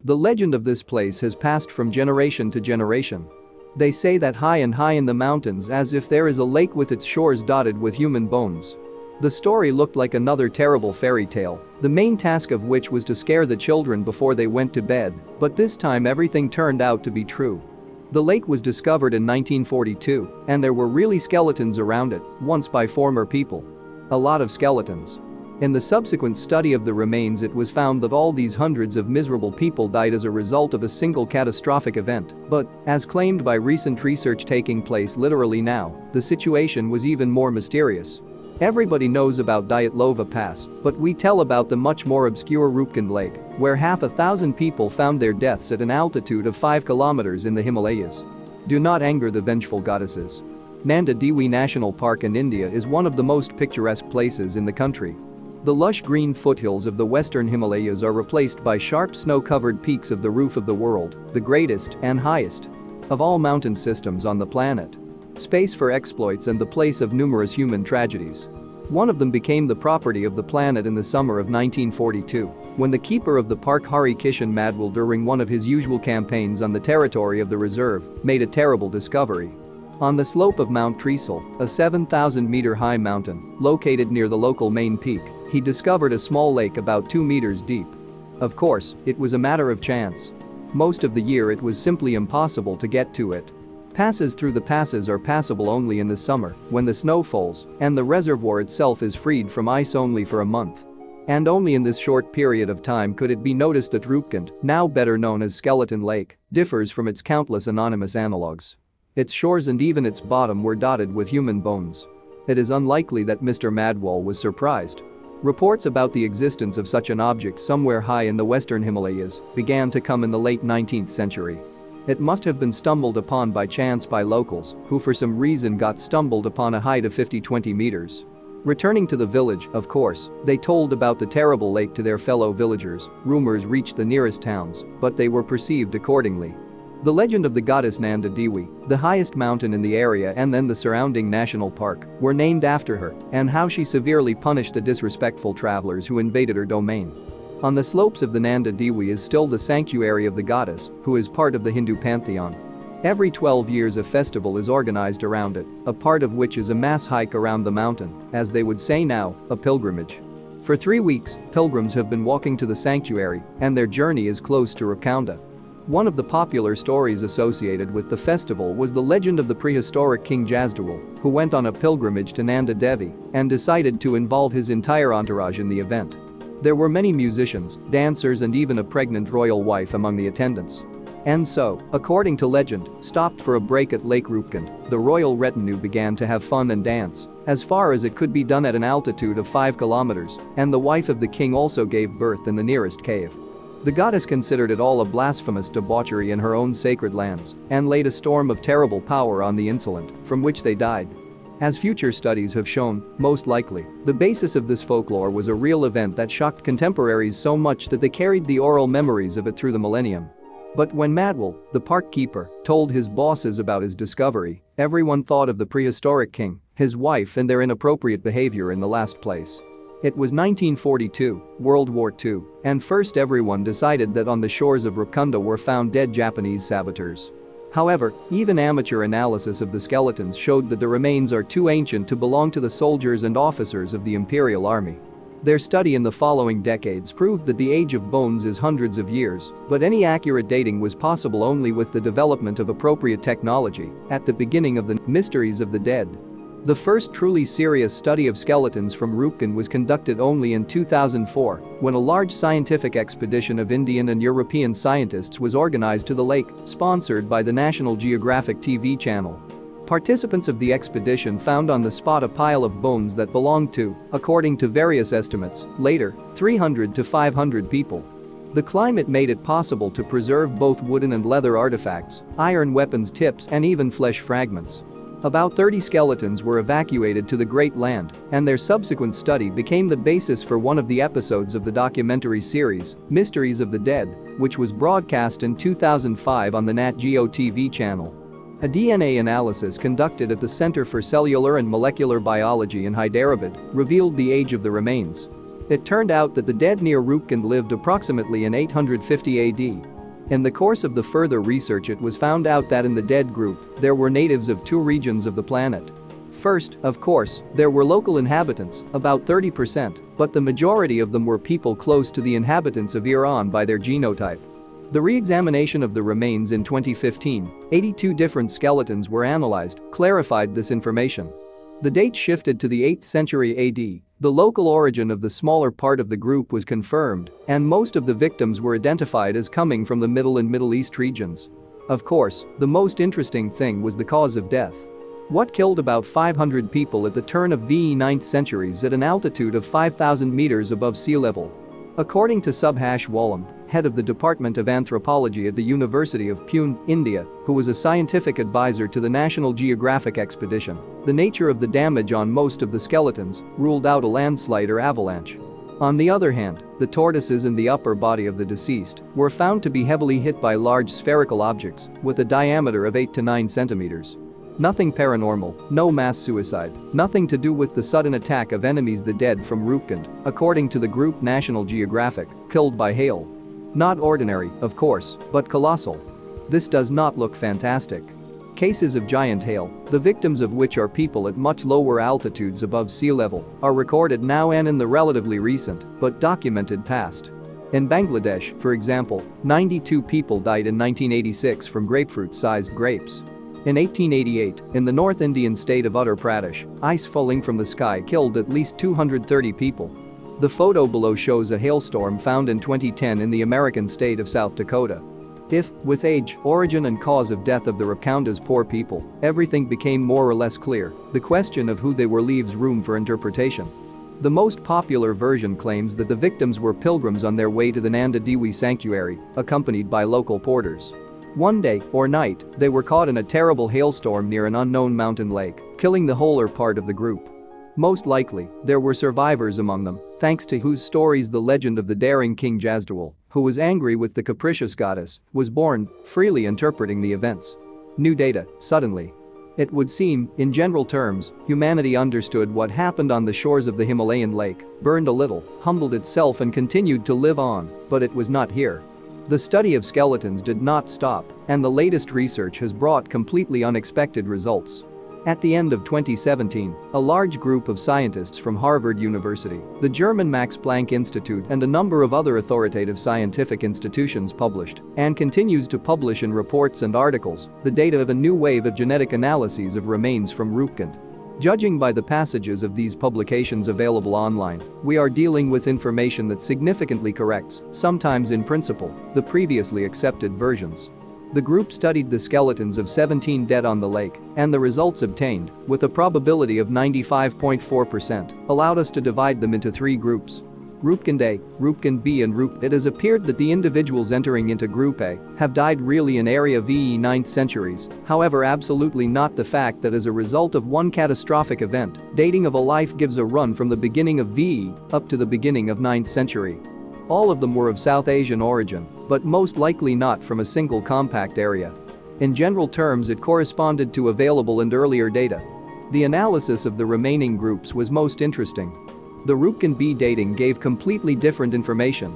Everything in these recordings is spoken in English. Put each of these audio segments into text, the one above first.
The legend of this place has passed from generation to generation. They say that high in the mountains as if there is a lake with its shores dotted with human bones. The story looked like another terrible fairy tale, the main task of which was to scare the children before they went to bed, but this time everything turned out to be true. The lake was discovered in 1942, and there were really skeletons around it, once by former people. A lot of skeletons. In the subsequent study of the remains, it was found that all these hundreds of miserable people died as a result of a single catastrophic event, but, as claimed by recent research taking place literally now, the situation was even more mysterious. Everybody knows about Dyatlova Pass, but we tell about the much more obscure Roopkund Lake, where 500,000 people found their deaths at an altitude of 5 kilometers in the Himalayas. Do not anger the vengeful goddesses. Nanda Devi National Park in India is one of the most picturesque places in the country. The lush green foothills of the western Himalayas are replaced by sharp snow-covered peaks of the roof of the world, the greatest and highest of all mountain systems on the planet. Space for exploits and the place of numerous human tragedies. One of them became the property of the planet in the summer of 1942, when the keeper of the park, Hari Kishan Madwal, during one of his usual campaigns on the territory of the reserve, made a terrible discovery. On the slope of Mount Tresol, a 7,000-meter high mountain, located near the local main peak, he discovered a small lake about 2 meters deep. Of course, it was a matter of chance. Most of the year it was simply impossible to get to it. Passes through the passes are passable only in the summer, when the snow falls, and the reservoir itself is freed from ice only for a month. And only in this short period of time could it be noticed that Roopkund, now better known as Skeleton Lake, differs from its countless anonymous analogues. Its shores and even its bottom were dotted with human bones. It is unlikely that Mr. Madwal was surprised. Reports about the existence of such an object somewhere high in the western Himalayas began to come in the late 19th century. It must have been stumbled upon by chance by locals, who for some reason got stumbled upon a height of 20 meters. Returning to the village, of course, they told about the terrible lake to their fellow villagers. Rumors reached the nearest towns, but they were perceived accordingly. The legend of the goddess Nanda Devi, the highest mountain in the area and then the surrounding national park, were named after her, and how she severely punished the disrespectful travelers who invaded her domain. On the slopes of the Nanda Devi is still the sanctuary of the goddess, who is part of the Hindu pantheon. Every 12 years a festival is organized around it, a part of which is a mass hike around the mountain, as they would say now, a pilgrimage. For 3 weeks, pilgrims have been walking to the sanctuary, and their journey is close to Roopkund. One of the popular stories associated with the festival was the legend of the prehistoric King Jasdewal, who went on a pilgrimage to Nanda Devi and decided to involve his entire entourage in the event. There were many musicians, dancers and even a pregnant royal wife among the attendants. And so, according to legend, stopped for a break at Lake Roopkund, the royal retinue began to have fun and dance, as far as it could be done at an altitude of 5 kilometers, and the wife of the king also gave birth in the nearest cave. The goddess considered it all a blasphemous debauchery in her own sacred lands and laid a storm of terrible power on the insolent, from which they died. As future studies have shown, most likely, the basis of this folklore was a real event that shocked contemporaries so much that they carried the oral memories of it through the millennium. But when Madwal, the park keeper, told his bosses about his discovery, everyone thought of the prehistoric king, his wife and their inappropriate behavior in the last place. It was 1942, World War II, and first everyone decided that on the shores of Roopkund were found dead Japanese saboteurs. However, even amateur analysis of the skeletons showed that the remains are too ancient to belong to the soldiers and officers of the Imperial Army. Their study in the following decades proved that the age of bones is hundreds of years, but any accurate dating was possible only with the development of appropriate technology at the beginning of the mysteries of the dead. The first truly serious study of skeletons from Roopkund was conducted only in 2004, when a large scientific expedition of Indian and European scientists was organized to the lake, sponsored by the National Geographic TV channel. Participants of the expedition found on the spot a pile of bones that belonged to, according to various estimates, later, 300 to 500 people. The climate made it possible to preserve both wooden and leather artifacts, iron weapons tips and even flesh fragments. About 30 skeletons were evacuated to the Great Land, and their subsequent study became the basis for one of the episodes of the documentary series, Mysteries of the Dead, which was broadcast in 2005 on the Nat Geo TV channel. A DNA analysis conducted at the Center for Cellular and Molecular Biology in Hyderabad revealed the age of the remains. It turned out that the dead near Roopkund lived approximately in 850 AD, In the course of the further research, it was found out that in the dead group, there were natives of two regions of the planet. First, of course, there were local inhabitants, about 30%, but the majority of them were people close to the inhabitants of Iran by their genotype. The re-examination of the remains in 2015, 82 different skeletons were analyzed, clarified this information. The date shifted to the 8th century AD, the local origin of the smaller part of the group was confirmed, and most of the victims were identified as coming from the Middle and Middle East regions. Of course, the most interesting thing was the cause of death. What killed about 500 people at the turn of the 9th centuries at an altitude of 5,000 meters above sea level? According to Subhash Wallam, head of the Department of Anthropology at the University of Pune, India, who was a scientific advisor to the National Geographic expedition, the nature of the damage on most of the skeletons ruled out a landslide or avalanche. On the other hand, the tortoises in the upper body of the deceased were found to be heavily hit by large spherical objects with a diameter of 8 to 9 centimeters. Nothing paranormal, no mass suicide, nothing to do with the sudden attack of enemies the dead from Roopkund, according to the group National Geographic, killed by hail. Not ordinary, of course, but colossal. This does not look fantastic. Cases of giant hail, the victims of which are people at much lower altitudes above sea level, are recorded now and in the relatively recent, but documented past. In Bangladesh, for example, 92 people died in 1986 from grapefruit-sized grapes. In 1888, in the North Indian state of Uttar Pradesh, ice falling from the sky killed at least 230 people. The photo below shows a hailstorm found in 2010 in the American state of South Dakota. If, with age, origin and cause of death of the Roopkunda's poor people, everything became more or less clear, the question of who they were leaves room for interpretation. The most popular version claims that the victims were pilgrims on their way to the Nanda Devi sanctuary, accompanied by local porters. One day, or night, they were caught in a terrible hailstorm near an unknown mountain lake, killing the whole or part of the group. Most likely, there were survivors among them, thanks to whose stories the legend of the daring King Jasdewal, who was angry with the capricious goddess, was born, freely interpreting the events. New data, suddenly. It would seem, in general terms, humanity understood what happened on the shores of the Himalayan lake, burned a little, humbled itself and continued to live on, but it was not here. The study of skeletons did not stop, and the latest research has brought completely unexpected results. At the end of 2017, a large group of scientists from Harvard University, the German Max Planck Institute and a number of other authoritative scientific institutions published, and continues to publish in reports and articles, the data of a new wave of genetic analyses of remains from Roopkund. Judging by the passages of these publications available online, we are dealing with information that significantly corrects, sometimes in principle, the previously accepted versions. The group studied the skeletons of 17 dead on the lake, and the results obtained, with a probability of 95.4%, allowed us to divide them into three groups. Roopkund A, Roopkund B and Roop. It has appeared that the individuals entering into Group A have died really in area VE 9th centuries, however absolutely not the fact that as a result of one catastrophic event, dating of a life gives a run from the beginning of VE up to the beginning of 9th century. All of them were of South Asian origin, but most likely not from a single compact area. In general terms, it corresponded to available and earlier data. The analysis of the remaining groups was most interesting. The Roopkund B dating gave completely different information.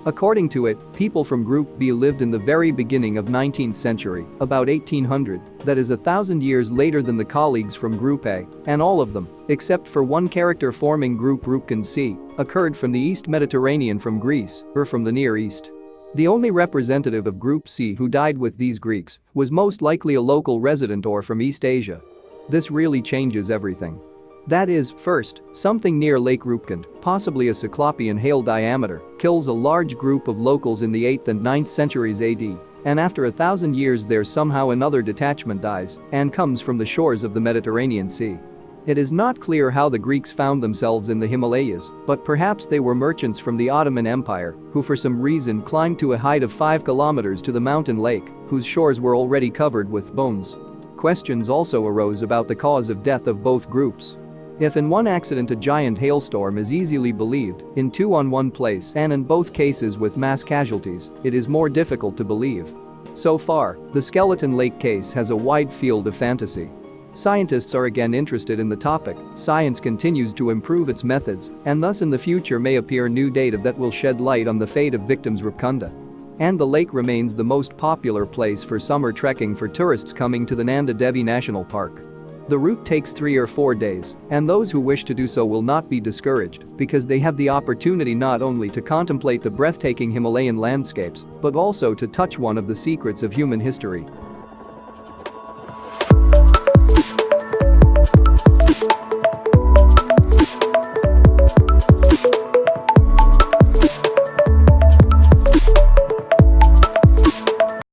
According to it, people from Group B lived in the very beginning of 19th century, about 1800, that is 1,000 years later than the colleagues from Group A, and all of them, except for one character forming Group Roopkund C, occurred from the East Mediterranean from Greece, or from the Near East. The only representative of Group C who died with these Greeks was most likely a local resident or from East Asia. This really changes everything. That is, first, something near Lake Roopkund, possibly a Cyclopean hail diameter, kills a large group of locals in the 8th and 9th centuries AD, and after 1,000 years there somehow another detachment dies and comes from the shores of the Mediterranean Sea. It is not clear how the Greeks found themselves in the Himalayas, but perhaps they were merchants from the Ottoman Empire who for some reason climbed to a height of 5 kilometers to the mountain lake, whose shores were already covered with bones. Questions also arose about the cause of death of both groups. If in one accident a giant hailstorm is easily believed, in two on one place and in both cases with mass casualties, it is more difficult to believe. So far, the Skeleton Lake case has a wide field of fantasy. Scientists are again interested in the topic, science continues to improve its methods, and thus in the future may appear new data that will shed light on the fate of victims Roopkunda. And the lake remains the most popular place for summer trekking for tourists coming to the Nanda Devi National Park. The route takes 3 or 4 days, and those who wish to do so will not be discouraged because they have the opportunity not only to contemplate the breathtaking Himalayan landscapes but also to touch one of the secrets of human history.